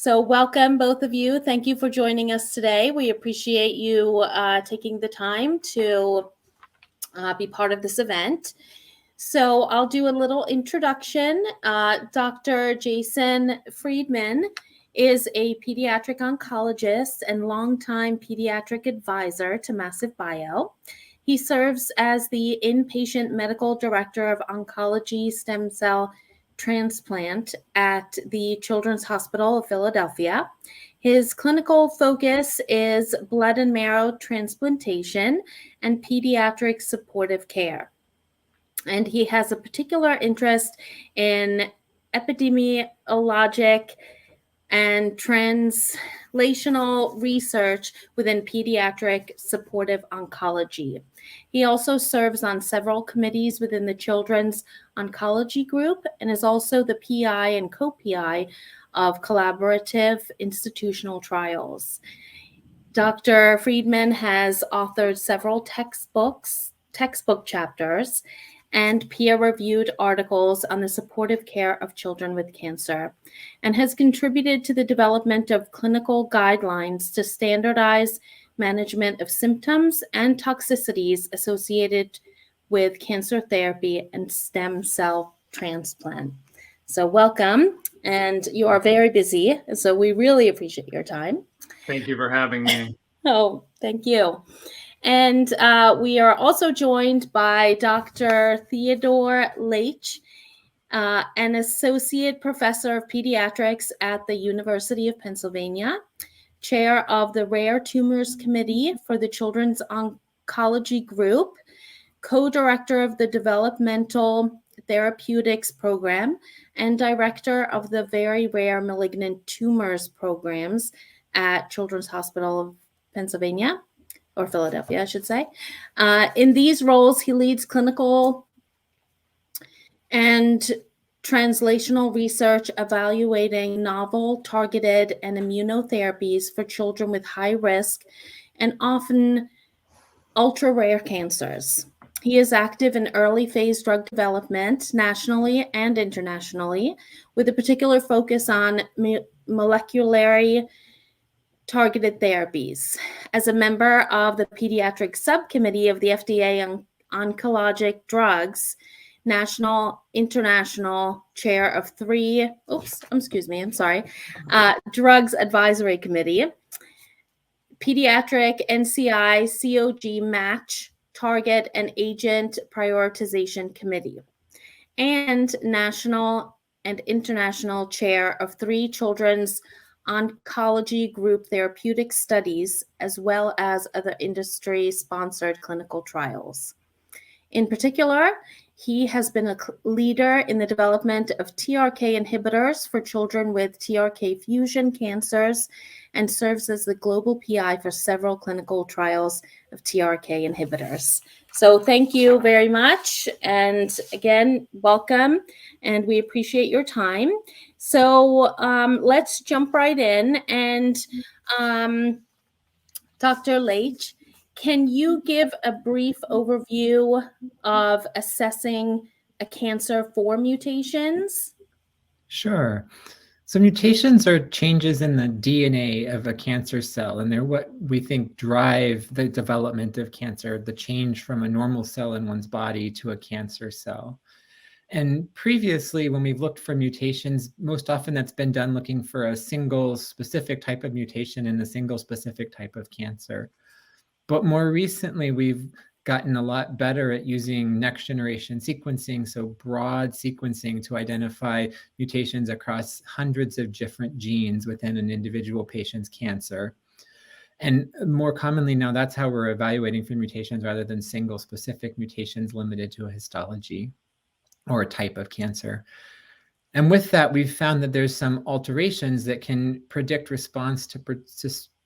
So welcome, both of you. Thank you for joining us today. We appreciate you taking the time to be part of this event. So I'll do a little introduction. Dr. Jason Freedman is a pediatric oncologist and longtime pediatric advisor to Massive Bio. He serves as the inpatient medical director of oncology stem cell transplant at the Children's Hospital of Philadelphia. His clinical focus is blood and marrow transplantation and pediatric supportive care. And he has a particular interest in epidemiologic and translational research within pediatric supportive oncology. He also serves on several committees within the Children's Oncology Group and is also the PI and co-PI of collaborative institutional trials. Dr. Freedman has authored several textbook chapters and peer-reviewed articles on the supportive care of children with cancer, and has contributed to the development of clinical guidelines to standardize management of symptoms and toxicities associated with cancer therapy and stem cell transplant. So welcome, and you are very busy, so we really appreciate your time. Thank you for having me. Oh, thank you. And we are also joined by Dr. Theodore Laetsch, an associate professor of pediatrics at the University of Pennsylvania, chair of the Rare Tumors Committee for the Children's Oncology Group, co-director of the Developmental Therapeutics Program, and director of the Very Rare Malignant Tumors Programs at Children's Hospital of Pennsylvania, or Philadelphia, I should say. In these roles, he leads clinical and translational research evaluating novel, targeted, and immunotherapies for children with high risk and often ultra-rare cancers. He is active in early phase drug development nationally and internationally, with a particular focus on molecularly targeted therapies. As a member of the pediatric subcommittee of the FDA on oncologic drugs, national, international chair of drugs advisory committee, pediatric NCI COG match target and agent prioritization committee, and national and international chair of 3 children's oncology group therapeutic studies, as well as other industry-sponsored clinical trials. In particular, he has been a leader in the development of TRK inhibitors for children with TRK fusion cancers and serves as the global PI for several clinical trials of TRK inhibitors. So thank you very much. And again, welcome, and we appreciate your time. So let's jump right in. And Dr. Laetsch, can you give a brief overview of assessing a cancer for mutations? Sure. So mutations are changes in the DNA of a cancer cell, and they're what we think drive the development of cancer, the change from a normal cell in one's body to a cancer cell. And previously, when we've looked for mutations, most often that's been done looking for a single specific type of mutation in a single specific type of cancer. But more recently, we've gotten a lot better at using next generation sequencing, so broad sequencing to identify mutations across hundreds of different genes within an individual patient's cancer. And more commonly now, that's how we're evaluating for mutations rather than single specific mutations limited to a histology or a type of cancer. And with that, we've found that there's some alterations that can predict response to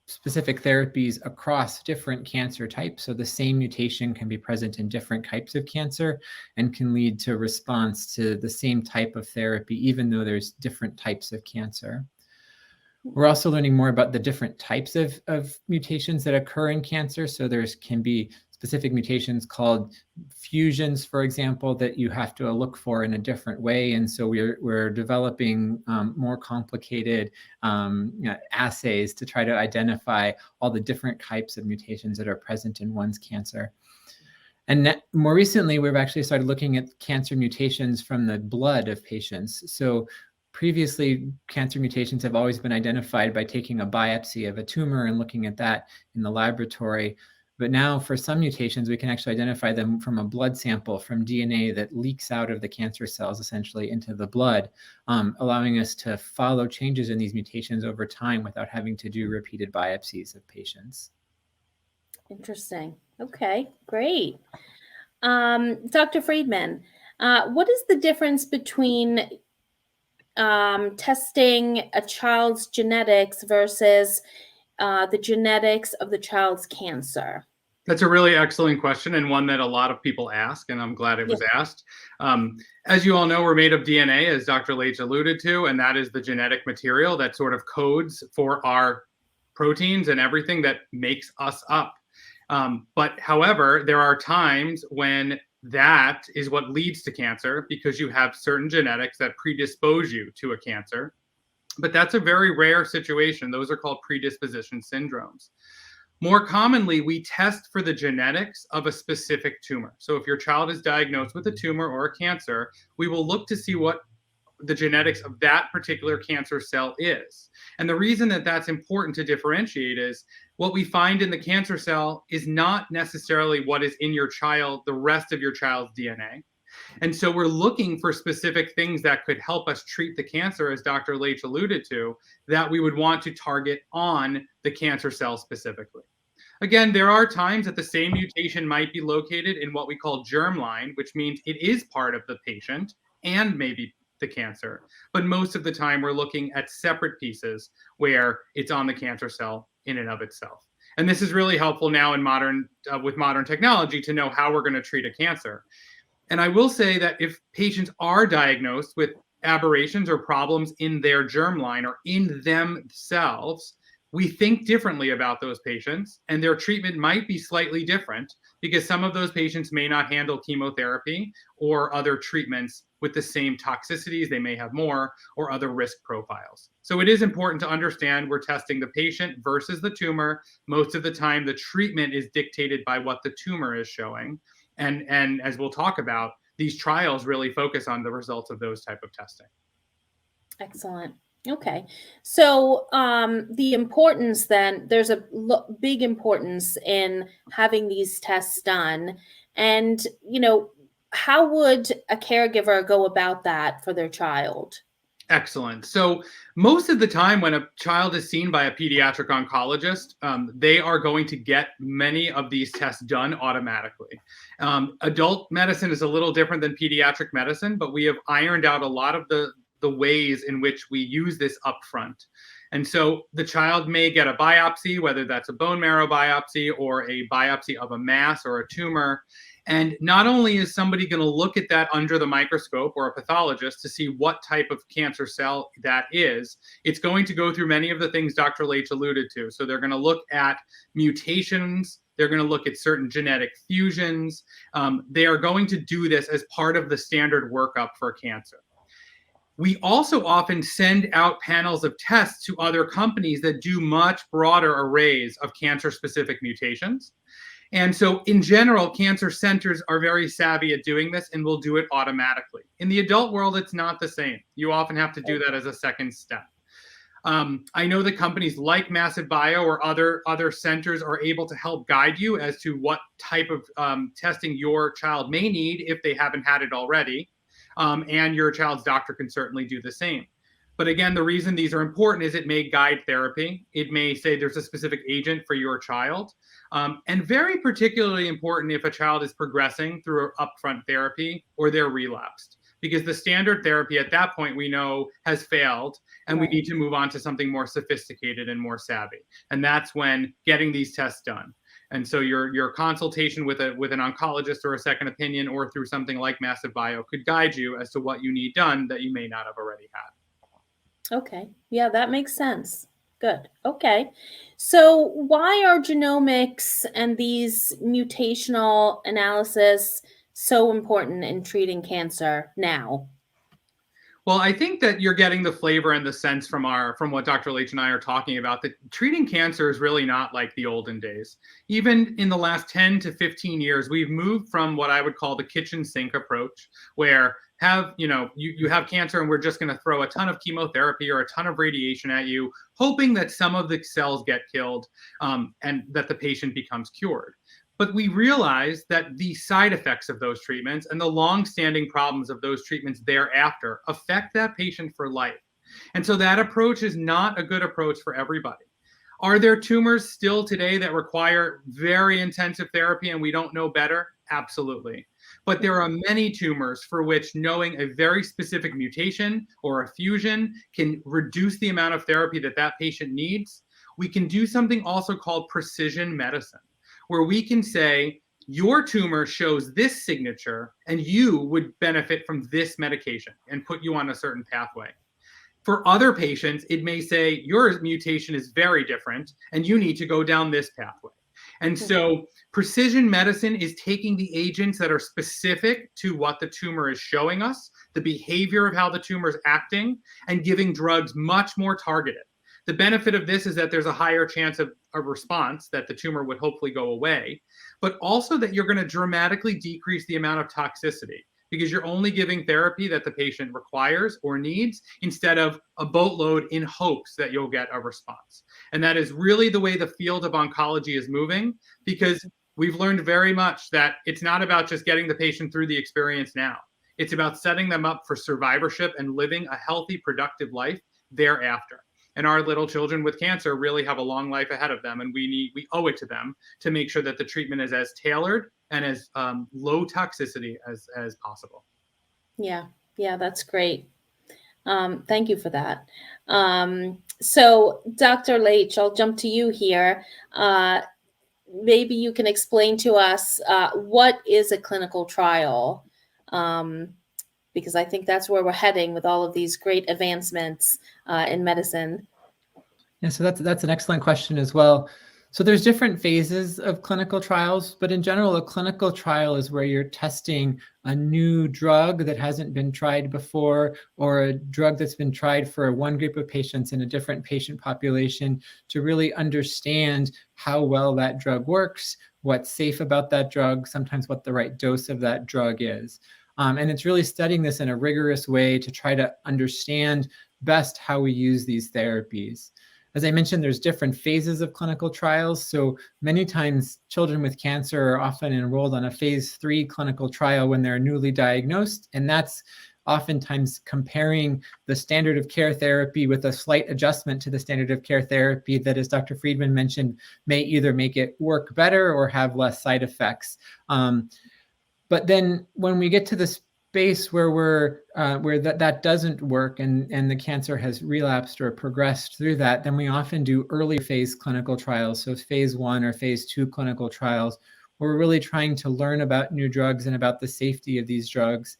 specific therapies across different cancer types. So the same mutation can be present in different types of cancer and can lead to response to the same type of therapy, even though there's different types of cancer. We're also learning more about the different types of mutations that occur in cancer. So there can be specific mutations called fusions, for example, that you have to look for in a different way. And so we're developing more complicated assays to try to identify all the different types of mutations that are present in one's cancer. And more recently, we've actually started looking at cancer mutations from the blood of patients. So previously, cancer mutations have always been identified by taking a biopsy of a tumor and looking at that in the laboratory. But now for some mutations, we can actually identify them from a blood sample, from DNA that leaks out of the cancer cells essentially into the blood, allowing us to follow changes in these mutations over time without having to do repeated biopsies of patients. Interesting. Okay, great. Dr. Freedman, what is the difference between testing a child's genetics versus the genetics of the child's cancer? That's a really excellent question, and one that a lot of people ask, and I'm glad it was asked. As you all know, we're made of DNA, as Dr. Laetsch alluded to, and that is the genetic material that sort of codes for our proteins and everything that makes us up. But however, there are times when that is what leads to cancer because you have certain genetics that predispose you to a cancer. But that's a very rare situation. Those are called predisposition syndromes. More commonly, we test for the genetics of a specific tumor. So if your child is diagnosed with a tumor or a cancer, we will look to see what the genetics of that particular cancer cell is. And the reason that that's important to differentiate is what we find in the cancer cell is not necessarily what is in your child, the rest of your child's DNA. And so we're looking for specific things that could help us treat the cancer, as Dr. Laetsch alluded to, that we would want to target on the cancer cell specifically. Again, there are times that the same mutation might be located in what we call germline, which means it is part of the patient and maybe the cancer. But most of the time, we're looking at separate pieces where it's on the cancer cell in and of itself. And this is really helpful now in with modern technology to know how we're going to treat a cancer. And I will say that if patients are diagnosed with aberrations or problems in their germline or in themselves, we think differently about those patients, and their treatment might be slightly different because some of those patients may not handle chemotherapy or other treatments with the same toxicities, they may have more, or other risk profiles. So it is important to understand we're testing the patient versus the tumor. Most of the time, the treatment is dictated by what the tumor is showing. And as we'll talk about, these trials really focus on the results of those type of testing. Excellent. Okay. So the importance then, there's a big importance in having these tests done. And, how would a caregiver go about that for their child? Excellent. So most of the time when a child is seen by a pediatric oncologist, they are going to get many of these tests done automatically. Adult medicine is a little different than pediatric medicine, but we have ironed out a lot of the ways in which we use this upfront. And so the child may get a biopsy, whether that's a bone marrow biopsy or a biopsy of a mass or a tumor. And not only is somebody going to look at that under the microscope or a pathologist to see what type of cancer cell that is, it's going to go through many of the things Dr. Laetsch alluded to. So they're going to look at mutations. They're going to look at certain genetic fusions. They are going to do this as part of the standard workup for cancer. We also often send out panels of tests to other companies that do much broader arrays of cancer-specific mutations. And so in general, cancer centers are very savvy at doing this and will do it automatically. In the adult world, it's not the same. You often have to do that as a second step. I know that companies like Massive Bio or other centers are able to help guide you as to what type of testing your child may need if they haven't had it already. And your child's doctor can certainly do the same. But again, the reason these are important is it may guide therapy. It may say there's a specific agent for your child. And very particularly important if a child is progressing through upfront therapy or they're relapsed. Because the standard therapy at that point we know has failed and we need to move on to something more sophisticated and more savvy. And that's when getting these tests done. And so your consultation with an oncologist or a second opinion or through something like Massive Bio could guide you as to what you need done that you may not have already had. Okay. Yeah, that makes sense. Good. Okay. So why are genomics and these mutational analysis so important in treating cancer now? Well, I think that you're getting the flavor and the sense from what Dr. Laetsch and I are talking about, that treating cancer is really not like the olden days. Even in the last 10 to 15 years, we've moved from what I would call the kitchen sink approach, where you have cancer and we're just going to throw a ton of chemotherapy or a ton of radiation at you, hoping that some of the cells get killed and that the patient becomes cured. But we realize that the side effects of those treatments and the long-standing problems of those treatments thereafter affect that patient for life. And so that approach is not a good approach for everybody. Are there tumors still today that require very intensive therapy and we don't know better? Absolutely. But there are many tumors for which knowing a very specific mutation or a fusion can reduce the amount of therapy that that patient needs. We can do something also called precision medicine, where we can say, your tumor shows this signature and you would benefit from this medication and put you on a certain pathway. For other patients, it may say your mutation is very different and you need to go down this pathway. And so precision medicine is taking the agents that are specific to what the tumor is showing us, the behavior of how the tumor is acting, and giving drugs much more targeted. The benefit of this is that there's a higher chance of a response, that the tumor would hopefully go away, but also that you're going to dramatically decrease the amount of toxicity because you're only giving therapy that the patient requires or needs instead of a boatload in hopes that you'll get a response. And that is really the way the field of oncology is moving, because we've learned very much that it's not about just getting the patient through the experience now. It's about setting them up for survivorship and living a healthy, productive life thereafter. And our little children with cancer really have a long life ahead of them, and we owe it to them to make sure that the treatment is as tailored and as low toxicity as possible. Yeah, that's great. Thank you for that. So, Dr. Laetsch, I'll jump to you here. Maybe you can explain to us what is a clinical trial, because I think that's where we're heading with all of these great advancements in medicine. Yeah, so that's an excellent question as well. So there's different phases of clinical trials, but in general, a clinical trial is where you're testing a new drug that hasn't been tried before, or a drug that's been tried for one group of patients in a different patient population, to really understand how well that drug works, what's safe about that drug, sometimes what the right dose of that drug is. And it's really studying this in a rigorous way to try to understand best how we use these therapies. As I mentioned, there's different phases of clinical trials. So many times children with cancer are often enrolled on a phase 3 clinical trial when they're newly diagnosed. And that's oftentimes comparing the standard of care therapy with a slight adjustment to the standard of care therapy that, as Dr. Freedman mentioned, may either make it work better or have less side effects. But then when we get to the space where that doesn't work and the cancer has relapsed or progressed through that, then we often do early phase clinical trials. So phase 1 or phase 2 clinical trials, where we're really trying to learn about new drugs and about the safety of these drugs.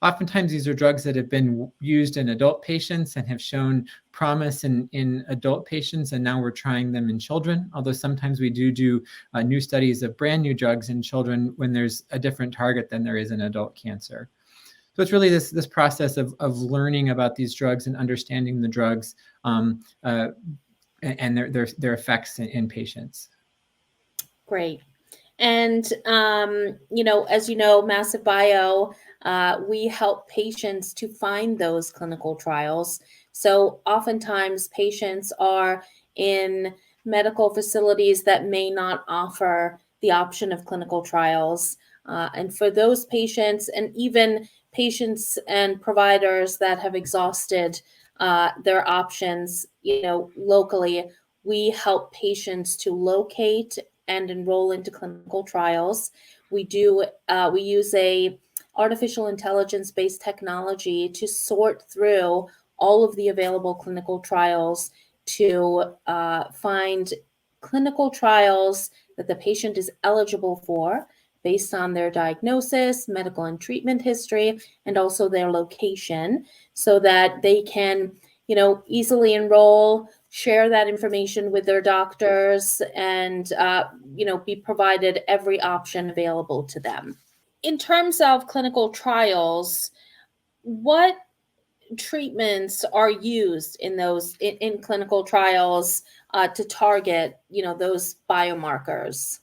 Oftentimes, these are drugs that have been used in adult patients and have shown promise in adult patients, and now we're trying them in children, although sometimes we do new studies of brand new drugs in children when there's a different target than there is in adult cancer. So it's really this process of learning about these drugs and understanding the drugs and their effects in patients. Great. And, as you know, Massive Bio, we help patients to find those clinical trials. So oftentimes patients are in medical facilities that may not offer the option of clinical trials. And for those patients, and even patients and providers that have exhausted their options, locally, we help patients to locate and enroll into clinical trials. We use a artificial intelligence-based technology to sort through all of the available clinical trials to find clinical trials that the patient is eligible for based on their diagnosis, medical and treatment history, and also their location, so that they can, easily enroll share that information with their doctors and, be provided every option available to them. In terms of clinical trials, what treatments are used in those in clinical trials to target, those biomarkers?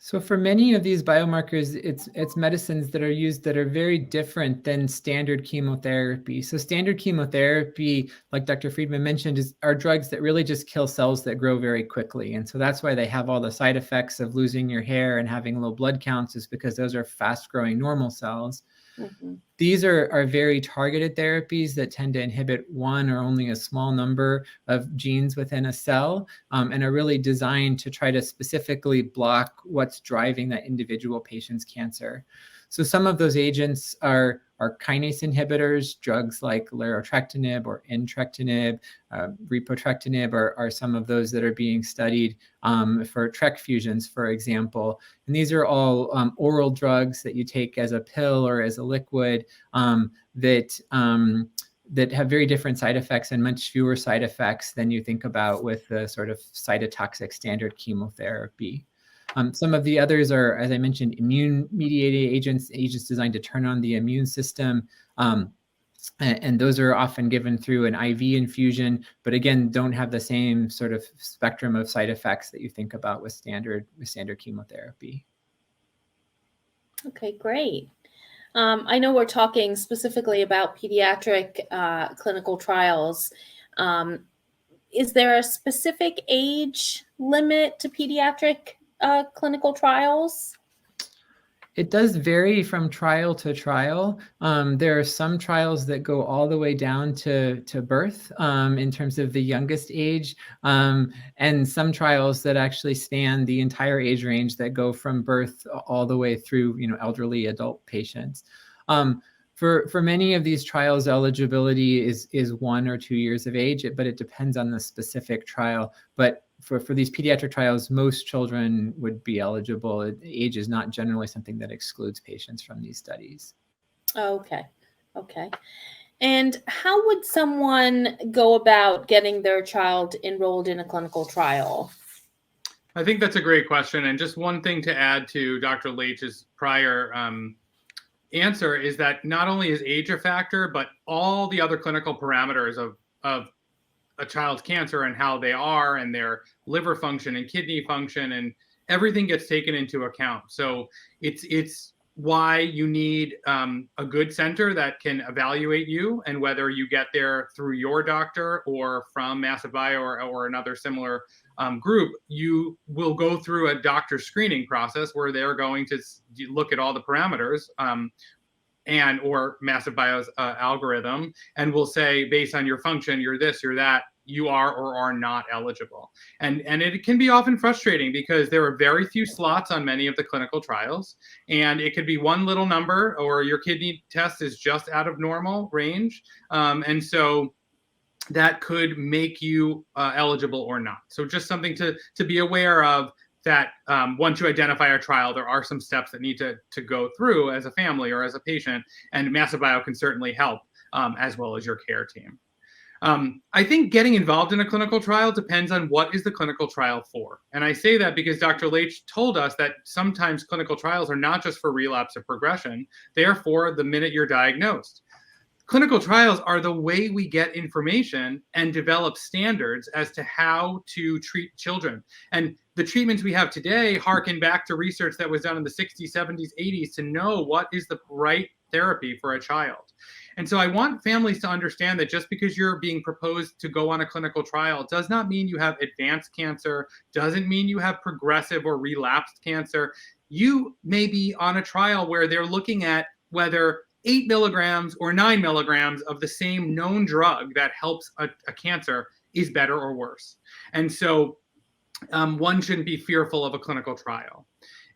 So for many of these biomarkers, it's medicines that are used that are very different than standard chemotherapy. So standard chemotherapy, like Dr. Freedman mentioned, are drugs that really just kill cells that grow very quickly. And so that's why they have all the side effects of losing your hair and having low blood counts, is because those are fast-growing normal cells. Mm-hmm. These are very targeted therapies that tend to inhibit one or only a small number of genes within a cell, and are really designed to try to specifically block what's driving that individual patient's cancer. So some of those agents are kinase inhibitors. Drugs like larotrectinib or entrectinib, repotrectinib are some of those that are being studied for TRK fusions, for example. And these are all oral drugs that you take as a pill or as a liquid that have very different side effects and much fewer side effects than you think about with the sort of cytotoxic standard chemotherapy. Some of the others are, as I mentioned, immune-mediated agents designed to turn on the immune system. And those are often given through an IV infusion, but again, don't have the same sort of spectrum of side effects that you think about with standard chemotherapy. Okay, great. I know we're talking specifically about pediatric clinical trials. Is there a specific age limit to pediatric clinical trials? It does vary from trial to trial. There are some trials that go all the way down to birth in terms of the youngest age, and some trials that actually span the entire age range that go from birth all the way through, elderly adult patients. For many of these trials, eligibility is 1 or 2 years of age, but it depends on the specific trial. But for these pediatric trials, most children would be eligible. Age is not generally something that excludes patients from these studies. Okay. And how would someone go about getting their child enrolled in a clinical trial? I think that's a great question. And just one thing to add to Dr. Laetsch's prior answer is that not only is age a factor, but all the other clinical parameters of a child's cancer and how they are and their liver function and kidney function and everything gets taken into account. So it's why you need a good center that can evaluate you, and whether you get there through your doctor or from Massive Bio or another similar group, you will go through a doctor screening process where they're going to look at all the parameters or Massive Bio's algorithm, and will say, based on your function, you're this, you're that, you are or are not eligible. And it can be often frustrating because there are very few slots on many of the clinical trials, and it could be one little number, or your kidney test is just out of normal range. And so that could make you eligible or not. So just something to be aware of, that once you identify a trial, there are some steps that need to go through as a family or as a patient, and Massive Bio can certainly help, as well as your care team. I think getting involved in a clinical trial depends on what is the clinical trial for. And I say that because Dr. Laetsch told us that sometimes clinical trials are not just for relapse or progression, they are for the minute you're diagnosed. Clinical trials are the way we get information and develop standards as to how to treat children. And the treatments we have today harken back to research that was done in the 60s, 70s, 80s to know what is the right therapy for a child. And so I want families to understand that just because you're being proposed to go on a clinical trial does not mean you have advanced cancer, doesn't mean you have progressive or relapsed cancer. You may be on a trial where they're looking at whether 8 milligrams or 9 milligrams of the same known drug that helps a cancer is better or worse. And so one shouldn't be fearful of a clinical trial.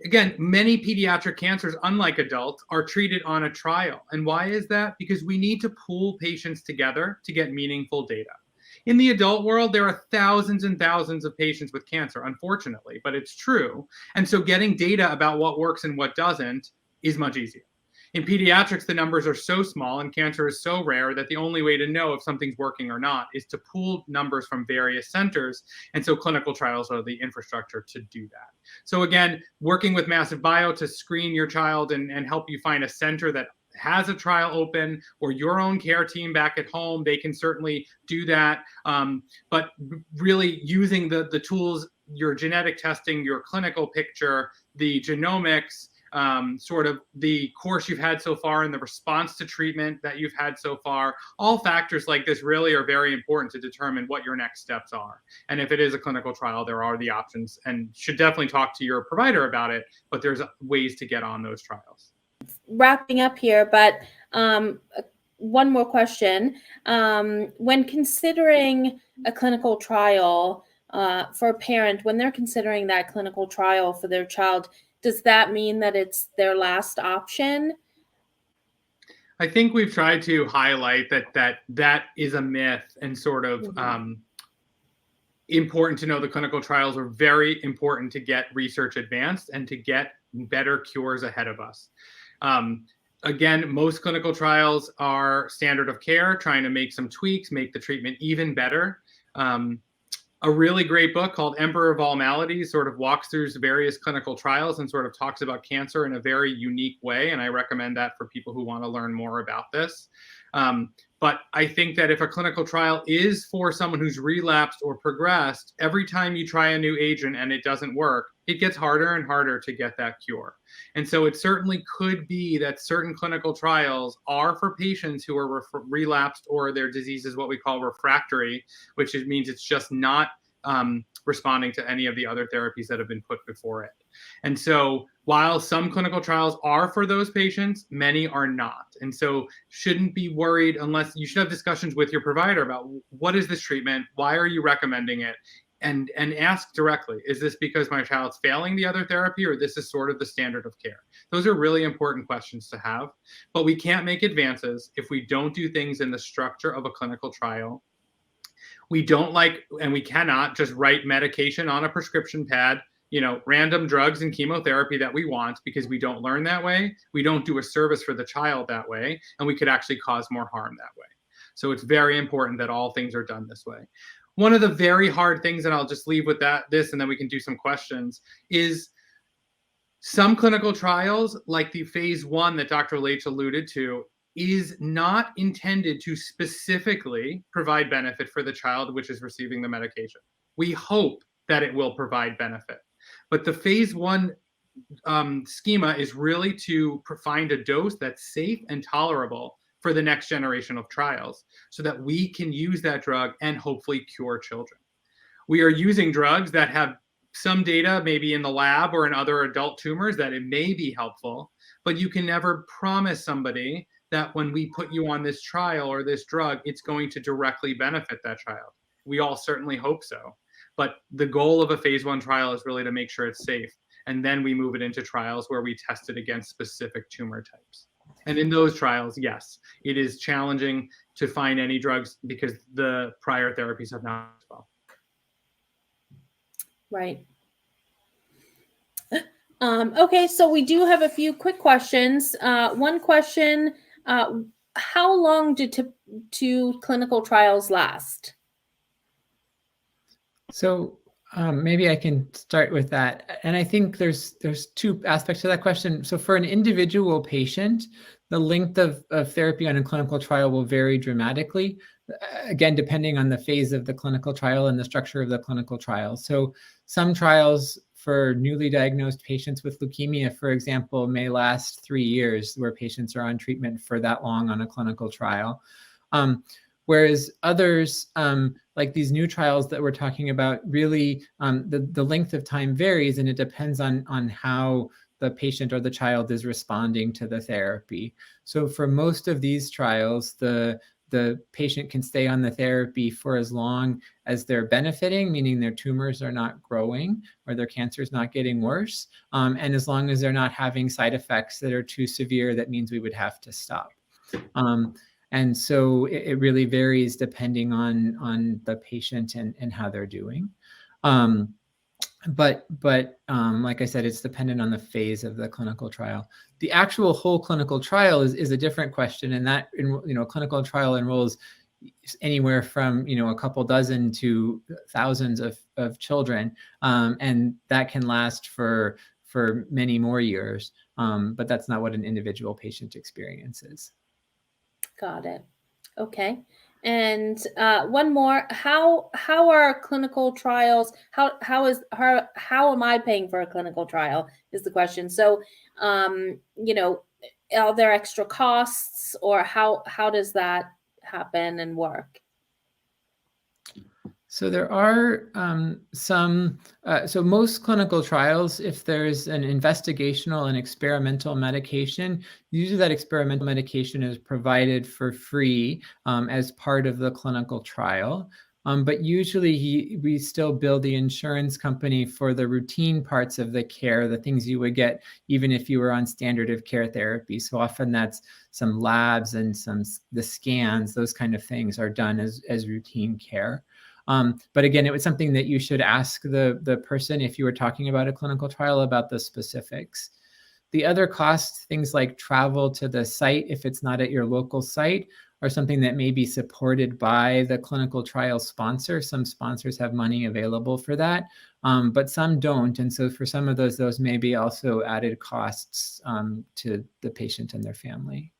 Again, many pediatric cancers, unlike adults, are treated on a trial. And why is that? Because we need to pool patients together to get meaningful data. In the adult world, there are thousands and thousands of patients with cancer, unfortunately, but it's true. And so getting data about what works and what doesn't is much easier. In pediatrics, the numbers are so small and cancer is so rare that the only way to know if something's working or not is to pool numbers from various centers. And so clinical trials are the infrastructure to do that. So again, working with Massive Bio to screen your child and help you find a center that has a trial open, or your own care team back at home, they can certainly do that. But really using the tools, your genetic testing, your clinical picture, the genomics, sort of the course you've had so far and the response to treatment that you've had so far, all factors like this really are very important to determine what your next steps are. And if it is a clinical trial, there are the options, and should definitely talk to your provider about it, but there's ways to get on those trials. Wrapping up here, but one more question. When considering a clinical trial for a parent, when they're considering that clinical trial for their child, does that mean that it's their last option? I think we've tried to highlight that is a myth, and sort of important to know the clinical trials are very important to get research advanced and to get better cures ahead of us. Again, most clinical trials are standard of care, trying to make some tweaks, make the treatment even better. A really great book called Emperor of All Maladies sort of walks through various clinical trials and sort of talks about cancer in a very unique way. And I recommend that for people who want to learn more about this. But I think that if a clinical trial is for someone who's relapsed or progressed, every time you try a new agent and it doesn't work, it gets harder and harder to get that cure. And so it certainly could be that certain clinical trials are for patients who are relapsed, or their disease is what we call refractory, which means it's just not responding to any of the other therapies that have been put before it. And so while some clinical trials are for those patients, many are not. And so shouldn't be worried, unless you should have discussions with your provider about what is this treatment? Why are you recommending it? And ask directly, is this because my child's failing the other therapy, or this is sort of the standard of care? Those are really important questions to have, but we can't make advances if we don't do things in the structure of a clinical trial. We don't like, and we cannot just write medication on a prescription pad, random drugs and chemotherapy that we want, because we don't learn that way. We don't do a service for the child that way, and we could actually cause more harm that way. So it's very important that all things are done this way. One of the very hard things, and I'll just leave with this, and then we can do some questions, is some clinical trials, like the phase 1 that Dr. Laetsch alluded to, is not intended to specifically provide benefit for the child which is receiving the medication. We hope that it will provide benefit. But the phase 1 schema is really to find a dose that's safe and tolerable for the next generation of trials, so that we can use that drug and hopefully cure children. We are using drugs that have some data, maybe in the lab or in other adult tumors, that it may be helpful, but you can never promise somebody that when we put you on this trial or this drug, it's going to directly benefit that child. We all certainly hope so. But the goal of a phase 1 trial is really to make sure it's safe. And then we move it into trials where we test it against specific tumor types. And in those trials, yes, it is challenging to find any drugs because the prior therapies have not as well. Right. Okay, so we do have a few quick questions. One question, how long do two clinical trials last? So maybe I can start with that. And I think there's two aspects to that question. So for an individual patient, the length of therapy on a clinical trial will vary dramatically, again, depending on the phase of the clinical trial and the structure of the clinical trial. So some trials for newly diagnosed patients with leukemia, for example, may last 3 years, where patients are on treatment for that long on a clinical trial. Whereas others, like these new trials that we're talking about, really the length of time varies, and it depends on how the patient or the child is responding to the therapy. So for most of these trials, the patient can stay on the therapy for as long as they're benefiting, meaning their tumors are not growing or their cancer is not getting worse. And as long as they're not having side effects that are too severe, that means we would have to stop. And so it really varies depending on the patient and how they're doing. But like I said, it's dependent on the phase of the clinical trial. The actual whole clinical trial is a different question, and that, a clinical trial enrolls anywhere from a couple dozen to thousands of children, and that can last for many more years. But that's not what an individual patient experiences. Got it. Okay. And one more, how are clinical trials, how am I paying for a clinical trial is the question. So, are there extra costs, or how does that happen and work? So there are so most clinical trials, if there's an investigational and experimental medication, usually that experimental medication is provided for free as part of the clinical trial. But usually we still bill the insurance company for the routine parts of the care, the things you would get even if you were on standard of care therapy. So often that's some labs and the scans, those kind of things are done as routine care. But again, it was something that you should ask the person if you were talking about a clinical trial about the specifics. The other costs, things like travel to the site, if it's not at your local site, are something that may be supported by the clinical trial sponsor. Some sponsors have money available for that, but some don't. And so for some of those may be also added costs to the patient and their family.